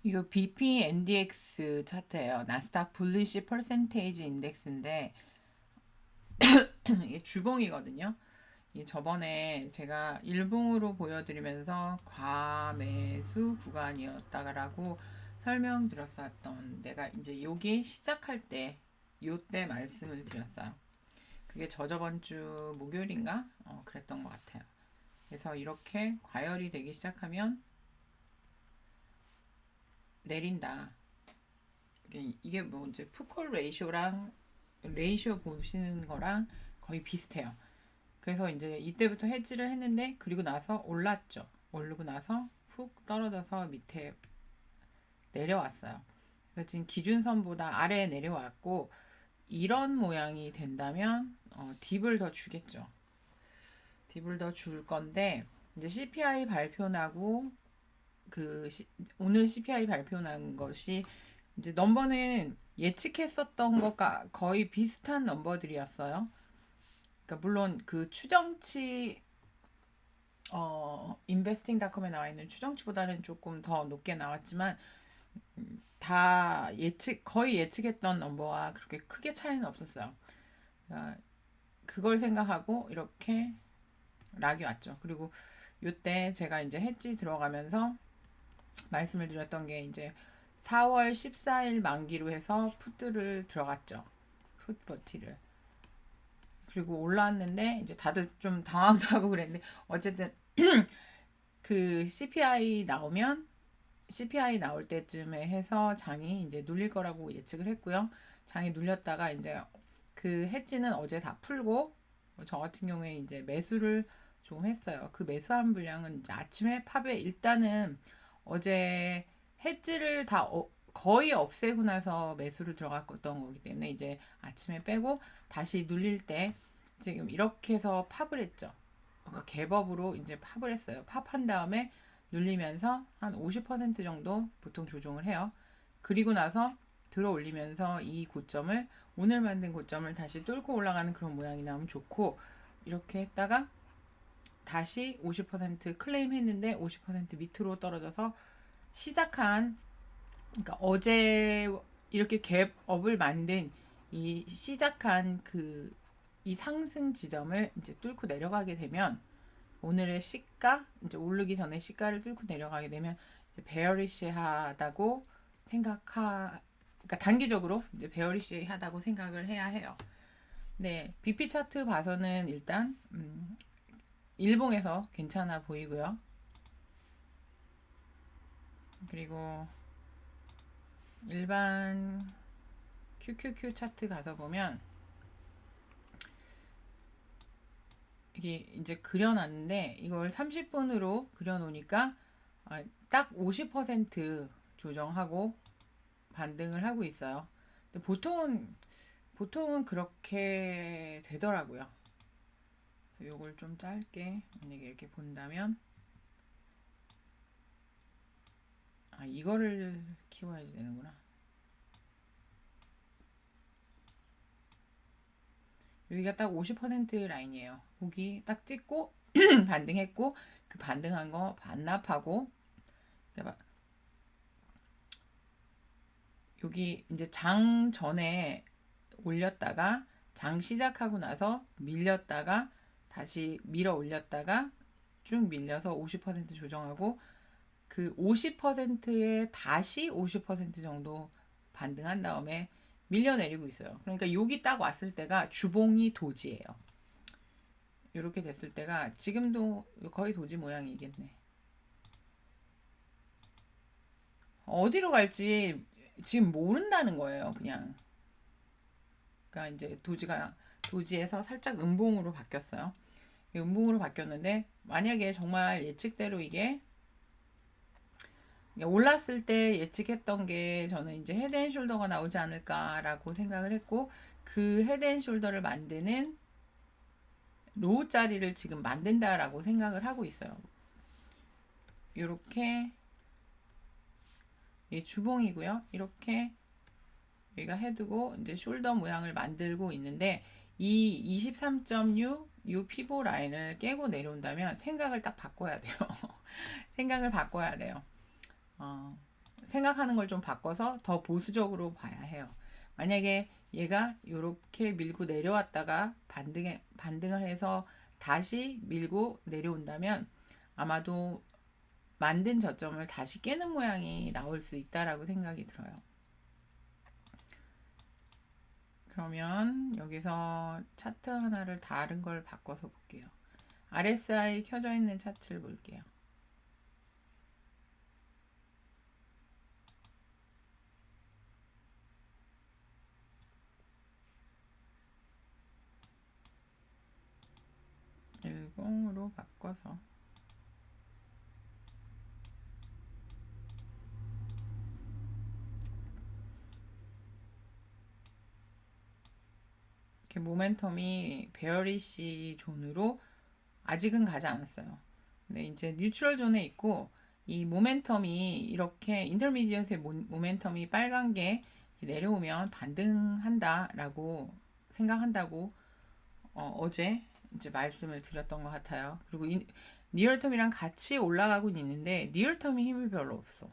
이거 BPNDX 차트예요. 나스닥 불리시 퍼센테이지 인덱스인데 이게 주봉이거든요. 이 저번에 제가 일봉으로 보여드리면서 과매수 구간이었다라고 설명드렸었던 내가 이제 여기 시작할 때 요때 말씀을 드렸어요. 그게 저저번 주 목요일인가? 그랬던 것 같아요. 그래서 이렇게 과열이 되기 시작하면 내린다. 이게 뭐 이제 푸콜 레이쇼랑 레이쇼 보시는 거랑 거의 비슷해요. 그래서 이제 이때부터 해지를 했는데 그리고 나서 올랐죠. 오르고 나서 훅 떨어져서 밑에 내려왔어요. 그래서 지금 기준선보다 아래에 내려왔고 이런 모양이 된다면 딥을 더 주겠죠. 딥을 더 줄 건데 이제 CPI 발표 나고 오늘 CPI 발표 난 것이 이제 넘버는 예측했었던 것과 거의 비슷한 넘버들이었어요. 그러니까 물론 그 추정치 인베스팅닷컴에 나와 있는 추정치보다는 조금 더 높게 나왔지만 다 거의 예측했던 넘버와 그렇게 크게 차이는 없었어요. 그러니까 그걸 생각하고 이렇게 락이 왔죠. 그리고 이때 제가 이제 해지 들어가면서 말씀을 드렸던 게 이제 4월 14일 만기로 해서 풋들을 들어갔죠. 풋버티를. 그리고 올라왔는데 이제 다들 좀 당황도 하고 그랬는데 어쨌든 그 CPI 나올 때쯤에 해서 장이 이제 눌릴 거라고 예측을 했고요. 장이 눌렸다가 이제 그 해지는 어제 다 풀고 저 같은 경우에 이제 매수를 조금 했어요. 그 매수한 분량은 이제 아침에 팝에 일단은 어제 해지를 다 거의 없애고 나서 매수를 들어갔던 거기 때문에 이제 아침에 빼고 다시 눌릴 때 지금 이렇게 해서 팝을 했죠. 그러니까 갭업으로 이제 팝을 했어요. 팝한 다음에 눌리면서 한 50% 정도 보통 조정을 해요. 그리고 나서 들어 올리면서 이 고점을 오늘 만든 고점을 다시 뚫고 올라가는 그런 모양이 나오면 좋고 이렇게 했다가 다시 50% 클레임 했는데 50% 밑으로 떨어져서 시작한 그러니까 어제 이렇게 갭업을 만든 이 시작한 이 상승 지점을 이제 뚫고 내려가게 되면 오늘의 시가 이제 오르기 전에 시가를 뚫고 내려가게 되면 이제 베어리시하다고 그러니까 단기적으로 이제 베어리시하다고 생각을 해야 해요. 네, BP 차트 봐서는 일단 일봉에서 괜찮아 보이고요. 그리고 일반 QQQ 차트 가서 보면 이게 이제 그려놨는데 이걸 30분으로 그려놓으니까 딱 50% 조정하고 반등을 하고 있어요. 근데 보통은 그렇게 되더라고요. 그래서 이걸 좀 짧게 만약에 이렇게 본다면 이거를 키워야지 되는구나. 여기가 딱 50% 라인이에요. 거기 딱 찍고 반등했고 그 반등한 거 반납하고 여기 이제 장 전에 올렸다가 장 시작하고 나서 밀렸다가 다시 밀어 올렸다가 쭉 밀려서 50% 조정하고 그 50%에 다시 50% 정도 반등한 다음에 밀려내리고 있어요. 그러니까 여기 딱 왔을 때가 주봉이 도지예요. 이렇게 됐을 때가 지금도 거의 도지 모양이겠네. 어디로 갈지 지금 모른다는 거예요, 그냥. 그러니까 이제 도지에서 살짝 음봉으로 바뀌었어요. 음봉으로 바뀌었는데 만약에 정말 예측대로 이게 올랐을 때 예측했던 게 저는 이제 헤드앤숄더가 나오지 않을까라고 생각을 했고 그 헤드앤숄더를 만드는 로우 자리를 지금 만든다라고 생각을 하고 있어요. 이렇게 주봉이고요. 이렇게 여기가 헤드고 이제 숄더 모양을 만들고 있는데 이 23.6 이 피보 라인을 깨고 내려온다면 생각을 딱 바꿔야 돼요. 생각을 바꿔야 돼요. 어, 생각하는 걸 좀 바꿔서 더 보수적으로 봐야 해요. 만약에 얘가 이렇게 밀고 내려왔다가 반등을 해서 다시 밀고 내려온다면 아마도 만든 저점을 다시 깨는 모양이 나올 수 있다라고 생각이 들어요. 그러면 여기서 차트 하나를 다른 걸 바꿔서 볼게요. RSI 켜져 있는 차트를 볼게요. 일공으로 바꿔서 이렇게 모멘텀이 베어리시 존으로 아직은 가지 않았어요. 근데 이제 뉴트럴 존에 있고 이 모멘텀이 이렇게 인터미디엇의 모멘텀이 빨간 게 내려오면 반등한다라고 생각한다고 어제 이제 말씀을 드렸던 것 같아요. 그리고 리얼텀이랑 같이 올라가고 있는데 리얼텀이 힘이 별로 없어.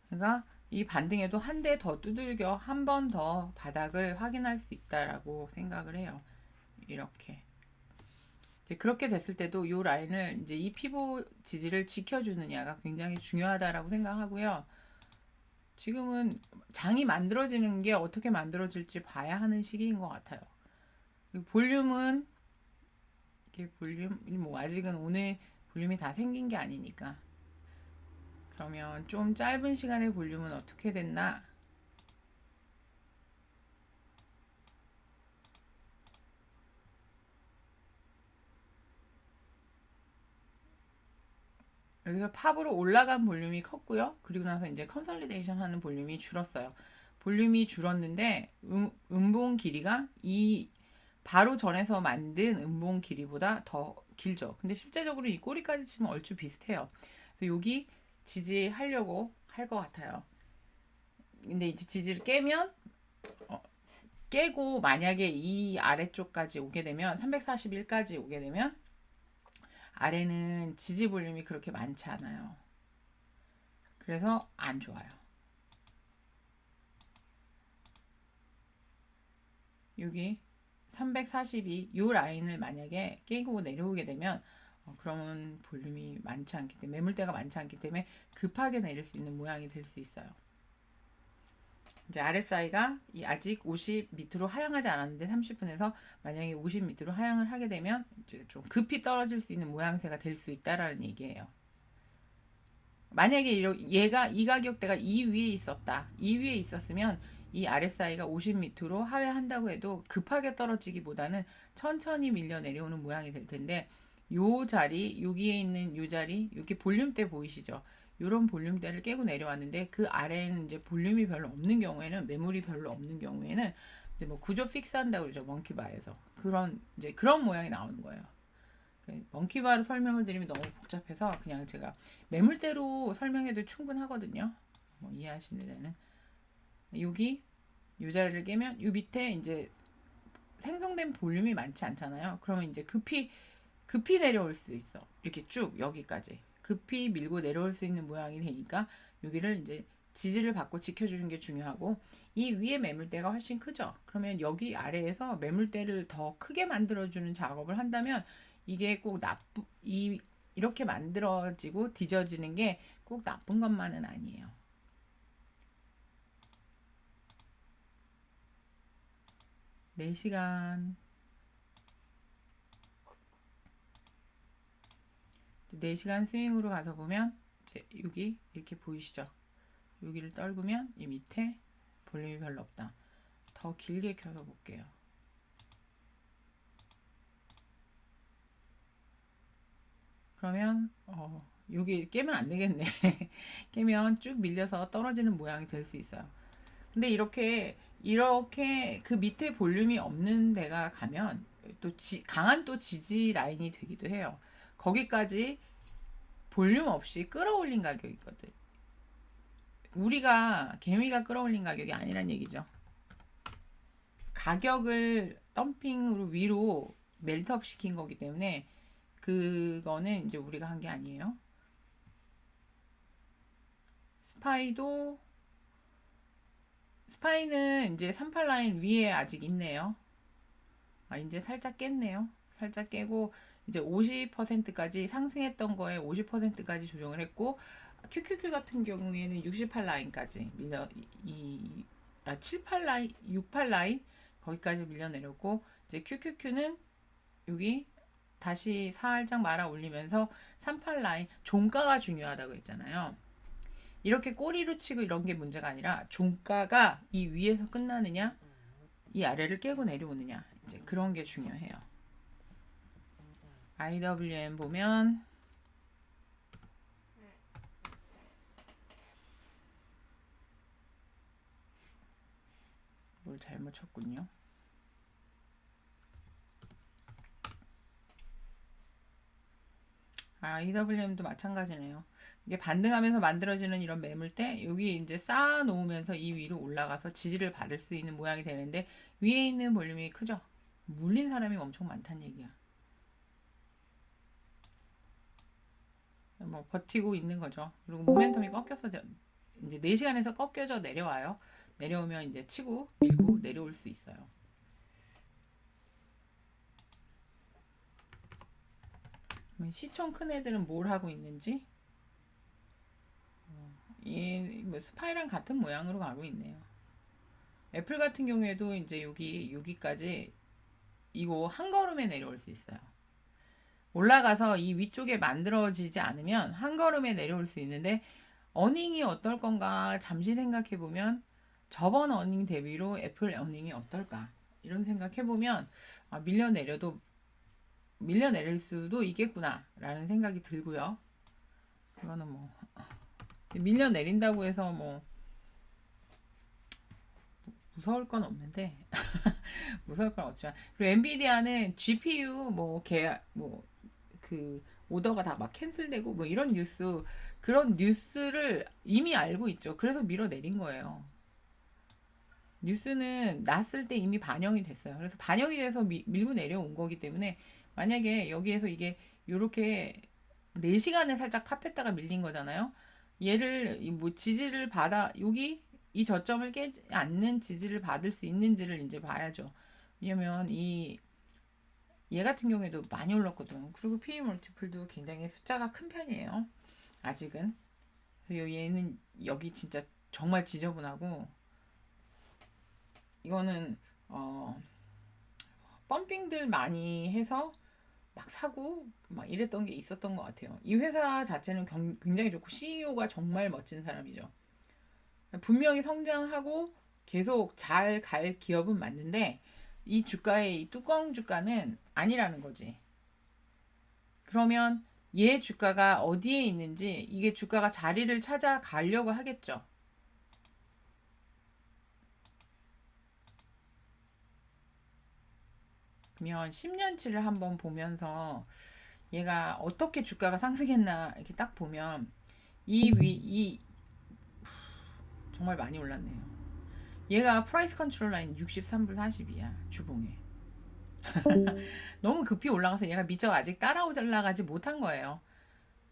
그러니까 이 반등에도 한 대 더 두들겨 한 번 더 바닥을 확인할 수 있다라고 생각을 해요. 이렇게. 이제 그렇게 됐을 때도 이 라인을 이제 이 피보 지지를 지켜주느냐가 굉장히 중요하다라고 생각하고요. 지금은 장이 만들어지는 게 어떻게 만들어질지 봐야 하는 시기인 것 같아요. 볼륨은 이렇게 볼륨 뭐 아직은 오늘 볼륨이 다 생긴 게 아니니까. 그러면 좀 짧은 시간의 볼륨은 어떻게 됐나? 여기서 팝으로 올라간 볼륨이 컸고요. 그리고 나서 이제 컨설리데이션 하는 볼륨이 줄었어요. 볼륨이 줄었는데 음봉 길이가 이 바로 전에서 만든 음봉 길이보다 더 길죠. 근데 실제적으로 이 꼬리까지 치면 얼추 비슷해요. 그래서 여기 지지하려고 할 것 같아요. 근데 이제 지지를 깨면 깨고 만약에 이 아래쪽까지 오게 되면 341까지 오게 되면 아래는 지지 볼륨이 그렇게 많지 않아요. 그래서 안 좋아요. 여기 342, 이 라인을 만약에 깨고 내려오게 되면 그러면 볼륨이 많지 않기 때문에 매물대가 많지 않기 때문에 급하게 내릴 수 있는 모양이 될 수 있어요. 이제 RSI가 아직 50 밑으로 하향하지 않았는데 30분에서 만약에 50 밑으로 하향을 하게 되면 이제 좀 급히 떨어질 수 있는 모양새가 될 수 있다라는 얘기예요. 만약에 얘가 이 가격대가 이 위에 있었다. 이 위에 있었으면 이 RSI가 50 밑으로 하회한다고 해도 급하게 떨어지기보다는 천천히 밀려 내려오는 모양이 될 텐데 요 자리, 여기에 있는 요 자리, 이렇게 볼륨대 보이시죠? 요런 볼륨대를 깨고 내려왔는데 그 아래에는 이제 볼륨이 별로 없는 경우에는 매물이 별로 없는 경우에는 이제 뭐 구조 픽스한다고 그러죠. 먼키바에서. 그런 모양이 나오는 거예요. 먼키바로 설명을 드리면 너무 복잡해서 그냥 제가 매물대로 설명해도 충분하거든요. 뭐 이해하시는 데는 여기 요 자리를 깨면 요 밑에 이제 생성된 볼륨이 많지 않잖아요. 그러면 이제 급히 내려올 수 있어. 이렇게 쭉 여기까지 급히 밀고 내려올 수 있는 모양이 되니까 여기를 이제 지지를 받고 지켜주는 게 중요하고 이 위에 매물대가 훨씬 크죠. 그러면 여기 아래에서 매물대를 더 크게 만들어주는 작업을 한다면 이게 꼭 이렇게 만들어지고 뒤져지는 게 꼭 나쁜 것만은 아니에요. 네 시간 4시간 스윙으로 가서 보면 이제 여기 이렇게 보이시죠? 여기를 떨구면 이 밑에 볼륨이 별로 없다. 더 길게 켜서 볼게요. 그러면 여기 깨면 안 되겠네. 깨면 쭉 밀려서 떨어지는 모양이 될 수 있어요. 근데 이렇게 그 밑에 볼륨이 없는 데가 가면 또 강한 또 지지 라인이 되기도 해요. 거기까지 볼륨 없이 끌어올린 가격이거든. 개미가 끌어올린 가격이 아니란 얘기죠. 가격을 덤핑으로 위로 멜트업 시킨 거기 때문에 그거는 이제 우리가 한 게 아니에요. 스파이는 이제 38 라인 위에 아직 있네요. 이제 살짝 깼네요. 살짝 깨고 이제 50%까지 상승했던 거에 50%까지 조정을 했고, QQQ 같은 경우에는 68 라인까지 밀려 78 라인, 68 라인 거기까지 밀려 내렸고, 이제 QQQ는 여기 다시 살짝 말아 올리면서 38 라인 종가가 중요하다고 했잖아요. 이렇게 꼬리로 치고 이런 게 문제가 아니라 종가가 이 위에서 끝나느냐, 이 아래를 깨고 내려오느냐, 이제 그런 게 중요해요. IWM 보면 뭘 잘못 쳤군요. IWM도 마찬가지네요. 이게 반등하면서 만들어지는 이런 매물대, 여기 이제 쌓아 놓으면서 이 위로 올라가서 지지를 받을 수 있는 모양이 되는데, 위에 있는 볼륨이 크죠. 물린 사람이 엄청 많다는 얘기야. 뭐 버티고 있는 거죠. 그리고 모멘텀이 꺾여서 이제 4시간에서 꺾여져 내려와요. 내려오면 이제 치고 밀고 내려올 수 있어요. 시총 큰 애들은 뭘 하고 있는지, 뭐 스파이랑 같은 모양으로 가고 있네요. 애플 같은 경우에도 이제 여기까지 이거 한 걸음에 내려올 수 있어요. 올라가서 이 위쪽에 만들어지지 않으면 한 걸음에 내려올 수 있는데, 어닝이 어떨 건가 잠시 생각해 보면, 저번 어닝 대비로 애플 어닝이 어떨까 이런 생각해 보면, 밀려 내릴 수도 있겠구나 라는 생각이 들고요. 이거는 뭐 밀려 내린다고 해서 뭐 무서울 건 없는데 무서울 건 없지만, 그리고 엔비디아는 GPU 그 오더가 다 막 캔슬되고 뭐 이런 그런 뉴스를 이미 알고 있죠. 그래서 밀어내린 거예요. 뉴스는 났을 때 이미 반영이 됐어요. 그래서 반영이 돼서 밀고 내려온 거기 때문에, 만약에 여기에서 이게 요렇게 4시간에 살짝 팝했다가 밀린 거잖아요. 얘를 뭐 지지를 받아, 여기 이 저점을 깨지 않는 지지를 받을 수 있는지를 이제 봐야죠. 왜냐면 얘 같은 경우에도 많이 올랐거든. 그리고 PE 멀티플도 굉장히 숫자가 큰 편이에요. 아직은. 그래서 얘는 여기 진짜 정말 지저분하고, 이거는 펌핑들 많이 해서 막 사고 막 이랬던 게 있었던 것 같아요. 이 회사 자체는 굉장히 좋고 CEO가 정말 멋진 사람이죠. 분명히 성장하고 계속 잘 갈 기업은 맞는데, 이 주가의 이 뚜껑 주가는 아니라는 거지. 그러면 얘 주가가 어디에 있는지, 이게 주가가 자리를 찾아가려고 하겠죠. 그러면 10년치를 한번 보면서 얘가 어떻게 주가가 상승했나 이렇게 딱 보면, 이 정말 많이 올랐네요. 얘가 프라이스 컨트롤 라인 63불 40이야 주봉에. 너무 급히 올라가서 얘가 미처 아직 따라올라가지 못한 거예요.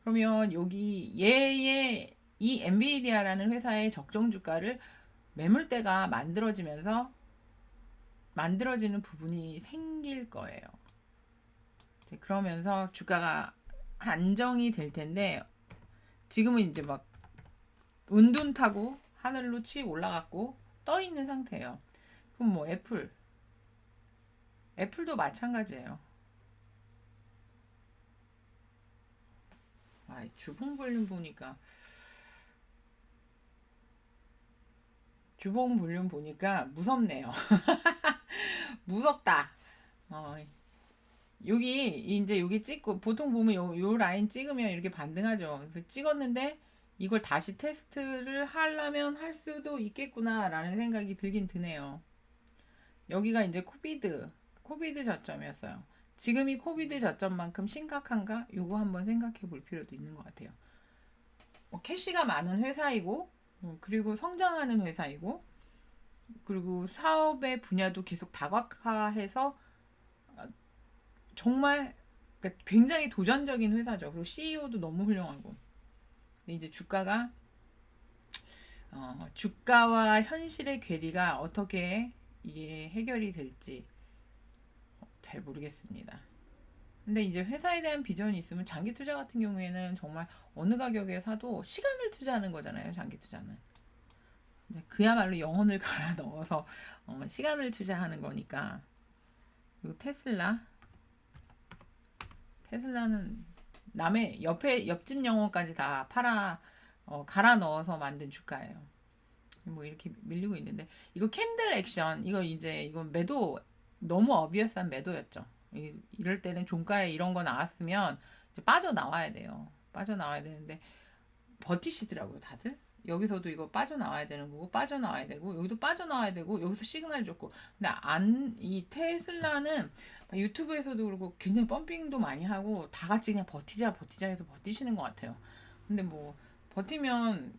그러면 여기 얘의 이 엔비디아라는 회사의 적정 주가를 매물대가 만들어지는 부분이 생길 거예요. 그러면서 주가가 안정이 될 텐데, 지금은 이제 막 운둔 타고 하늘로 치고 올라갔고 떠 있는 상태예요. 그럼 뭐 애플도 마찬가지예요. 주봉 볼륨 보니까 무섭네요. 무섭다. 어, 여기 찍고, 보통 보면 요 라인 찍으면 이렇게 반등하죠. 그래서 찍었는데 이걸 다시 테스트를 하려면 할 수도 있겠구나라는 생각이 들긴 드네요. 여기가 이제 코비드 저점이었어요. 지금이 코비드 저점만큼 심각한가? 요거 한번 생각해 볼 필요도 있는 것 같아요. 캐시가 많은 회사이고, 그리고 성장하는 회사이고, 그리고 사업의 분야도 계속 다각화해서 정말, 그러니까 굉장히 도전적인 회사죠. 그리고 CEO도 너무 훌륭하고. 근데 이제 주가가 주가와 현실의 괴리가 어떻게 이게 해결이 될지 잘 모르겠습니다. 근데 이제 회사에 대한 비전이 있으면 장기 투자 같은 경우에는 정말 어느 가격에 사도 시간을 투자하는 거잖아요. 장기 투자는. 그야말로 영혼을 갈아 넣어서 시간을 투자하는 거니까. 그리고 테슬라는 남의 옆집 영혼까지 다 갈아 넣어서 만든 주가예요. 뭐 이렇게 밀리고 있는데 이거 캔들 액션 이거 매도 너무 어비어스한 매도였죠. 이럴 때는 종가에 이런 거 나왔으면 이제 빠져나와야 돼요. 빠져나와야 되는데 버티시더라고요, 다들. 여기서도 이거 빠져나와야 되는 거고 빠져나와야 되고 여기도 빠져나와야 되고 여기서 시그널 줬고 근데 이 테슬라는 유튜브에서도 그렇고 굉장히 펌핑도 많이 하고 다 같이 그냥 버티자 해서 버티시는 것 같아요. 근데 뭐 버티면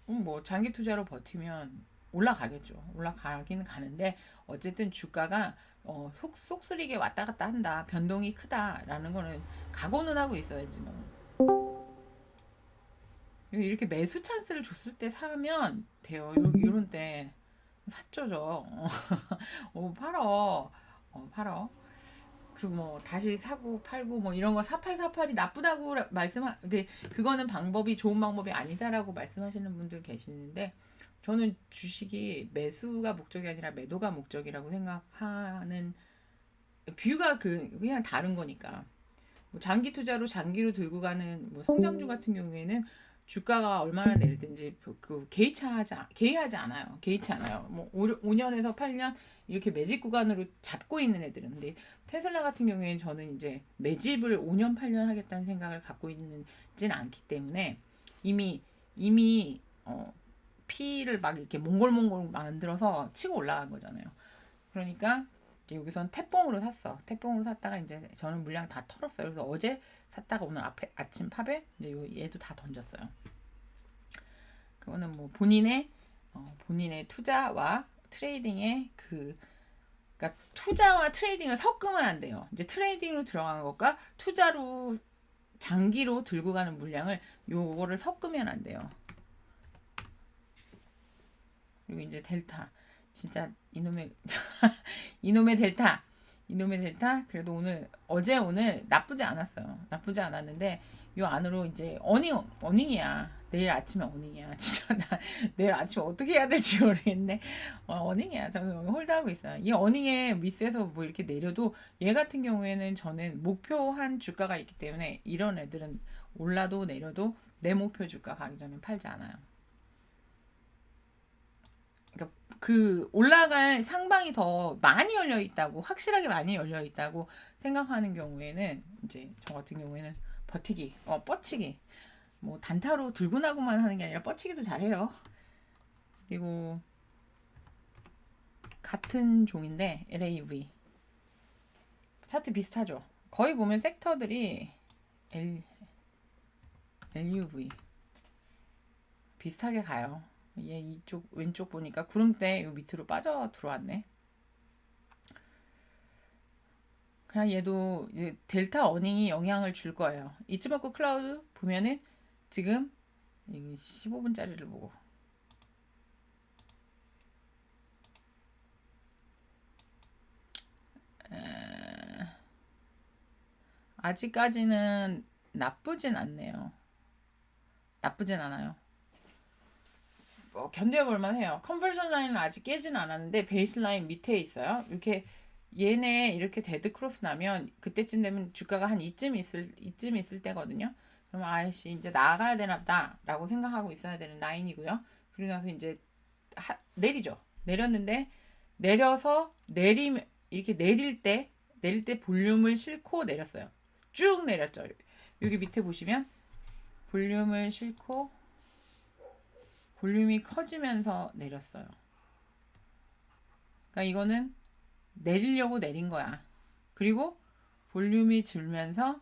뭐 장기 투자로 버티면 올라가겠죠. 올라가긴 가는데 어쨌든 주가가 속쓰리게 왔다 갔다 한다. 변동이 크다라는 거는 각오는 하고 있어야지 뭐. 이렇게 매수 찬스를 줬을 때 사면 돼요. 이런 때 샀죠, 저. 팔어. 팔어. 그리고 뭐 다시 사고 팔고 뭐 이런 거 사팔사팔이 나쁘다고 그거는 좋은 방법이 아니다라고 말씀하시는 분들 계시는데 저는 주식이 매수가 목적이 아니라 매도가 목적이라고 생각하는 뷰가 그냥 다른 거니까. 뭐 장기 투자로 장기로 들고 가는 뭐 성장주 같은 경우에는 주가가 얼마나 내리든지 개의하지 않아요. 개의치 않아요. 뭐 5년에서 8년 이렇게 매집 구간으로 잡고 있는 애들은. 근데 테슬라 같은 경우에는 저는 이제 매집을 5년, 8년 하겠다는 생각을 갖고 있지는 않기 때문에 이미 P를 막 이렇게 몽골 만들어서 치고 올라간 거잖아요. 그러니까 여기선 태봉으로 샀어. 태봉으로 샀다가 이제 저는 물량 다 털었어요. 그래서 어제 샀다가 오늘 아침 팝에 이제 얘도 다 던졌어요. 그거는 뭐 본인의 투자와 트레이딩의 그러니까 투자와 트레이딩을 섞으면 안 돼요. 이제 트레이딩으로 들어가는 것과 투자로 장기로 들고 가는 물량을 요거를 섞으면 안 돼요. 그리고 이제 델타 진짜 이놈의 델타 그래도 오늘 나쁘지 않았어요. 나쁘지 않았는데 요 안으로 이제 어닝이야. 내일 아침에 어닝이야. 진짜 나 내일 아침 어떻게 해야 될지 모르겠네. 어닝이야. 저는 홀드하고 있어요. 이 어닝에 미스에서 뭐 이렇게 내려도 얘 같은 경우에는 저는 목표한 주가가 있기 때문에 이런 애들은 올라도 내려도 내 목표 주가 가기 전에 팔지 않아요. 그러니까 올라갈 상방이 더 많이 열려 있다고 확실하게 많이 열려 있다고 생각하는 경우에는 이제 저 같은 경우에는 뻗치기 뭐 단타로 들고 나고만 하는 게 아니라 뻗치기도 잘해요. 그리고 같은 종인데 LAV 차트 비슷하죠. 거의 보면 섹터들이 LUV 비슷하게 가요. 얘 이쪽 왼쪽 보니까 구름대 요 밑으로 빠져 들어왔네. 그냥 얘도 델타 어닝이 영향을 줄 거예요. 이츠모쿠 클라우드 보면은 지금 15분짜리를 보고 아직까지는 나쁘진 않네요. 나쁘진 않아요. 견뎌볼만 해요. 컨버전 라인은 아직 깨진 않았는데 베이스 라인 밑에 있어요. 얘네 이렇게 데드 크로스 나면 그때쯤 되면 주가가 한 이쯤 있을 때거든요. 그럼 아이씨 이제 나가야 되나 보다라고 생각하고 있어야 되는 라인이고요. 그리고 나서 이제 내리죠. 내렸는데 내려서 이렇게 내릴 때 볼륨을 싣고 내렸어요. 쭉 내렸죠. 여기 밑에 보시면 볼륨을 싣고 볼륨이 커지면서 내렸어요. 그러니까 이거는 내리려고 내린 거야. 그리고 볼륨이 줄면서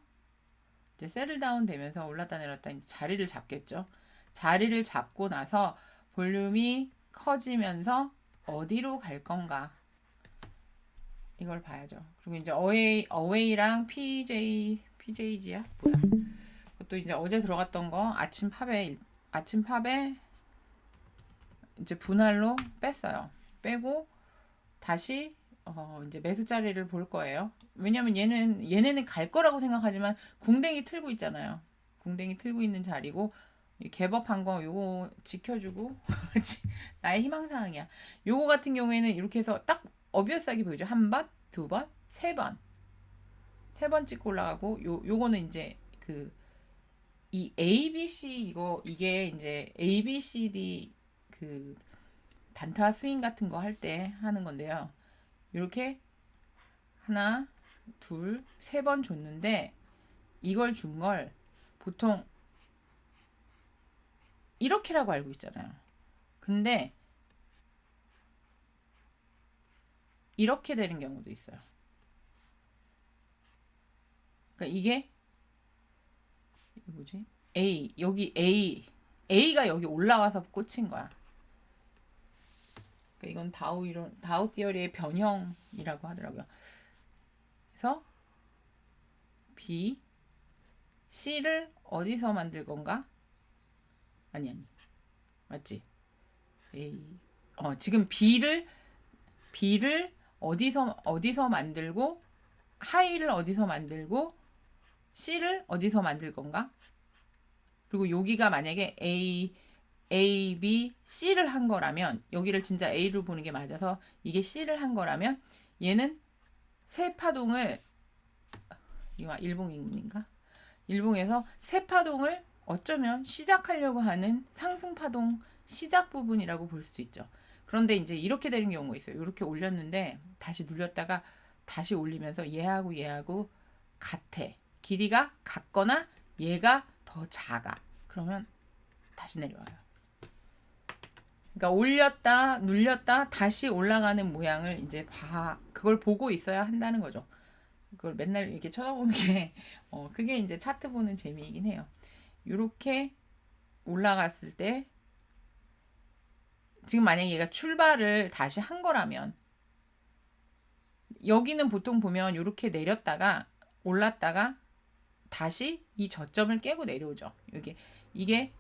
이제 세틀다운 되면서 올랐다 내렸다 이제 자리를 잡겠죠. 자리를 잡고 나서 볼륨이 커지면서 어디로 갈 건가 이걸 봐야죠. 그리고 이제 어웨이랑 PJG야 뭐야? 그것도 이제 어제 들어갔던 거 아침 팝에 이제 분할로 뺐어요. 빼고 다시 이제 매수 자리를 볼 거예요. 왜냐면 얘네는 갈 거라고 생각하지만 궁뎅이 틀고 있잖아요. 궁뎅이 틀고 있는 자리고 개법한 거 요거 지켜주고 나의 희망사항이야. 요거 같은 경우에는 이렇게 해서 딱 어비어스하게 보이죠. 한 번, 두 번, 세 번. 세 번 찍고 올라가고 요거는 이제 이 ABC 이게 이제 ABCD 단타 스윙 같은 거 할 때 하는 건데요. 이렇게 하나, 둘, 세 번 줬는데 이걸 준 걸 보통 이렇게라고 알고 있잖아요. 근데 이렇게 되는 경우도 있어요. 그러니까 이게 뭐지? 여기 A가 여기 올라와서 꽂힌 거야. 그러니까 이건 다우 티어리의 변형이라고 하더라고요. 그래서 B, C를 어디서 만들 건가? 아니 맞지? 지금 B를 어디서 만들고 하이를 어디서 만들고 C를 어디서 만들 건가? 그리고 여기가 만약에 A, B, C를 한 거라면 여기를 진짜 A로 보는 게 맞아서 이게 C를 한 거라면 얘는 새 파동을 이거 일봉인가? 일봉에서 새 파동을 어쩌면 시작하려고 하는 상승 파동 시작 부분이라고 볼 수 있죠. 그런데 이제 이렇게 되는 경우가 있어요. 이렇게 올렸는데 다시 눌렸다가 다시 올리면서 얘하고 같아. 길이가 같거나 얘가 더 작아. 그러면 다시 내려와요. 그러니까 올렸다 눌렸다 다시 올라가는 모양을 이제 그걸 보고 있어야 한다는 거죠. 그걸 맨날 이렇게 쳐다보는 게 그게 이제 차트 보는 재미이긴 해요. 이렇게 올라갔을 때 지금 만약에 얘가 출발을 다시 한 거라면 여기는 보통 보면 이렇게 내렸다가 올랐다가 다시 이 저점을 깨고 내려오죠. 이게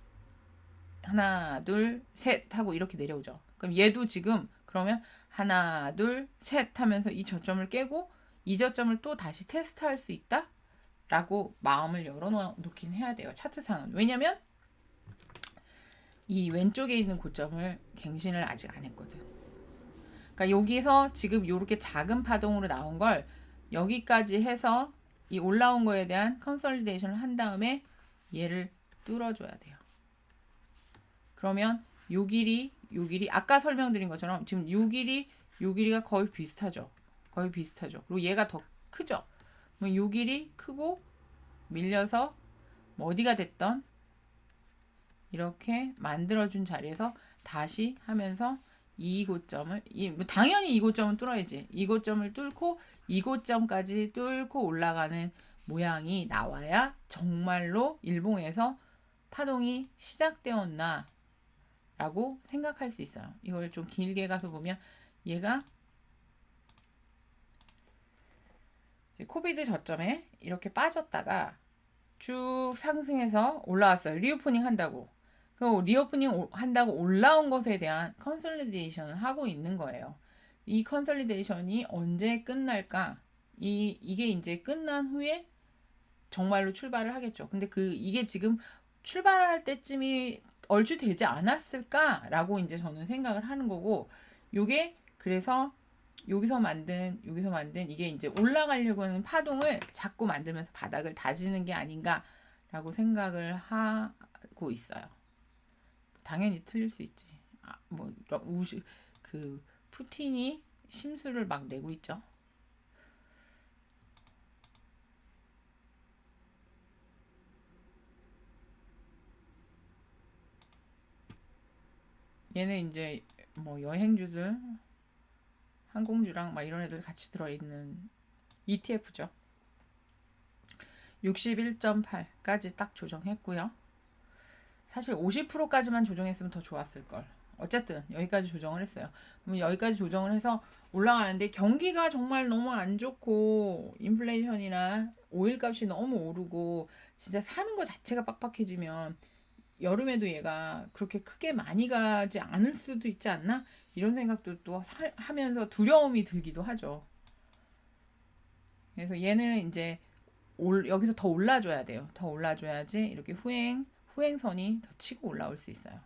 하나 둘 셋 하고 이렇게 내려오죠. 그럼 얘도 지금 그러면 하나 둘 셋 하면서 이 저점을 깨고 이 저점을 또 다시 테스트할 수 있다? 라고 마음을 열어놓긴 해야 돼요. 차트상은. 왜냐면 이 왼쪽에 있는 고점을 갱신을 아직 안 했거든. 그러니까 여기서 지금 이렇게 작은 파동으로 나온 걸 여기까지 해서 이 올라온 거에 대한 컨설리데이션을 한 다음에 얘를 뚫어줘야 돼요. 그러면 요 길이 아까 설명드린 것처럼 지금 요 길이가 거의 비슷하죠. 그리고 얘가 더 크죠. 요 길이 크고 밀려서 어디가 됐던 이렇게 만들어준 자리에서 다시 하면서 이 고점을 당연히 이 고점은 뚫어야지. 이 고점을 뚫고 이 고점까지 뚫고 올라가는 모양이 나와야 정말로 일봉에서 파동이 시작되었나 라고 생각할 수 있어요. 이걸 좀 길게 가서 보면 얘가 코비드 저점에 이렇게 빠졌다가 쭉 상승해서 올라왔어요. 리오프닝 한다고. 그리고 리오프닝 한다고 올라온 것에 대한 컨설리데이션을 하고 있는 거예요. 이 컨설리데이션이 언제 끝날까? 이게 이제 끝난 후에 정말로 출발을 하겠죠. 근데 이게 지금 출발할 때쯤이 얼추 되지 않았을까라고 이제 저는 생각을 하는 거고, 요게 그래서 여기서 만든 이게 이제 올라가려고 하는 파동을 자꾸 만들면서 바닥을 다지는 게 아닌가라고 생각을 하고 있어요. 당연히 틀릴 수 있지. 푸틴이 심수를 막 내고 있죠. 얘는 이제 여행주들 항공주랑 막 이런 애들 같이 들어있는 ETF죠. 61.8까지 딱 조정했고요. 사실 50%까지만 조정했으면 더 좋았을 걸. 어쨌든 여기까지 조정을 했어요. 그럼 여기까지 조정을 해서 올라가는데 경기가 정말 너무 안 좋고 인플레이션이나 오일 값이 너무 오르고 진짜 사는 거 자체가 빡빡해지면 여름에도 얘가 그렇게 크게 많이 가지 않을 수도 있지 않나? 이런 생각도 또 하면서 두려움이 들기도 하죠. 그래서 얘는 이제 여기서 더 올라줘야 돼요. 더 올라줘야지 이렇게 후행선이 더 치고 올라올 수 있어요.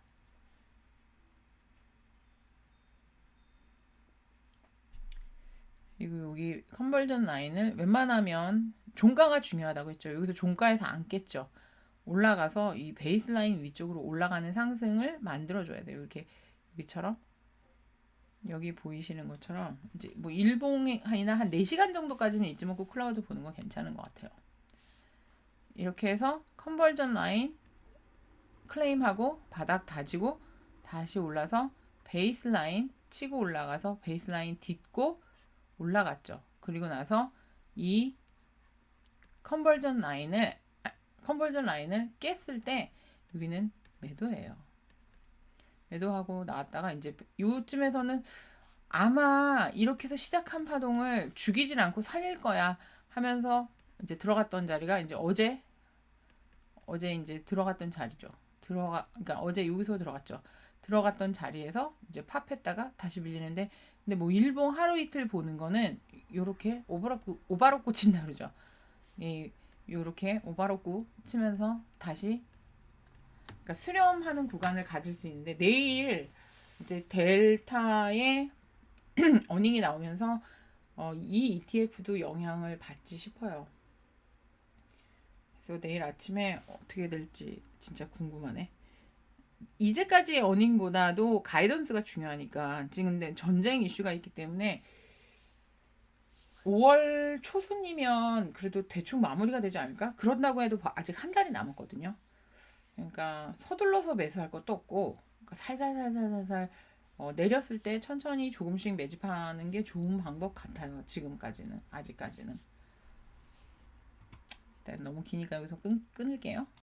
그리고 여기 컨버전 라인을 웬만하면 종가가 중요하다고 했죠. 여기서 종가에서 안 깼죠. 올라가서 이 베이스 라인 위쪽으로 올라가는 상승을 만들어줘야 돼요. 이렇게 여기처럼 여기 보이시는 것처럼 이제 뭐 일봉이나 한 4시간 정도까지는 잊지 먹고 클라우드 보는 건 괜찮은 것 같아요. 이렇게 해서 컨버전 라인 클레임하고 바닥 다지고 다시 올라서 베이스 라인 치고 올라가서 베이스 라인 딛고 올라갔죠. 그리고 나서 이 컨버전 라인을 깼을 때 여기는 매도예요. 매도하고 나왔다가 이제 요쯤에서는 아마 이렇게 해서 시작한 파동을 죽이진 않고 살릴 거야 하면서 이제 들어갔던 자리가 이제 어제 이제 들어갔던 자리죠. 그러니까 어제 여기서 들어갔죠. 들어갔던 자리에서 이제 팝했다가 다시 밀리는데, 근데 뭐 일봉 하루 이틀 보는 거는 요렇게 오바로꾸 친다 그러죠. 요렇게 오바로꾸 치면서 다시 그러니까 수렴하는 구간을 가질 수 있는데, 내일 이제 델타의 어닝이 나오면서 이 ETF도 영향을 받지 싶어요. 그래서 내일 아침에 어떻게 될지 진짜 궁금하네. 이제까지의 어닝보다도 가이던스가 중요하니까, 지금 근데 전쟁 이슈가 있기 때문에 5월 초순이면 그래도 대충 마무리가 되지 않을까? 그런다고 해도 아직 한 달이 남았거든요. 그러니까 서둘러서 매수할 것도 없고, 그러니까 살살살살살살 내렸을 때 천천히 조금씩 매집하는 게 좋은 방법 같아요. 지금까지는, 아직까지는. 일단 너무 기니까 여기서 끊을게요.